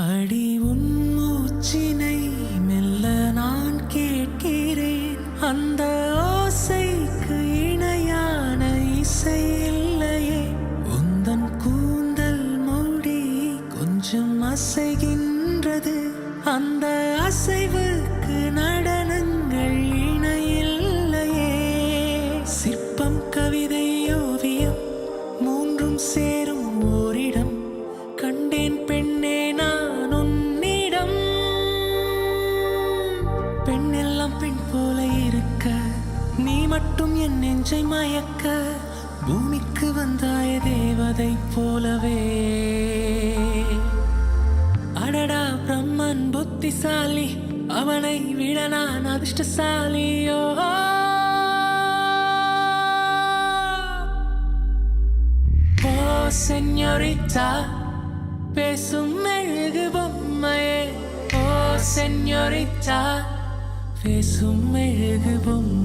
அடி உன் மூச்சினை மெல்ல நான் கேட்கிறேன். அந்த ஓசைக்கு இணையான இசை இல்லையே. உந்தன் கூந்தல் மூடி கொஞ்சம் அசைகின்றது. அந்த அசைவுக்கு நடனங்கள் இணையில்லையே. சிற்பம், கவிதை, ஓவியம் மூன்றும் சேரும் ஓரிடம். கண்டேன் பெண்ணே நான் உன்னிடம். பெண்ணெல்லாம் பெண் போல இருக்க, நீ மட்டும் என் நெஞ்சை மயக்க. பூமிக்கு வந்தாய தேவதை போலவே. அடடா பிரம்மன் புத்திசாலி, அவனை விட நான் அதிர்ஷ்டசாலியோ. ஓ செஞோரிட்டா, பேசும் மெழுகு பொம்மையே. ஓ செஞோரிட்டா, பேசும் மெழுகு பொம்மை.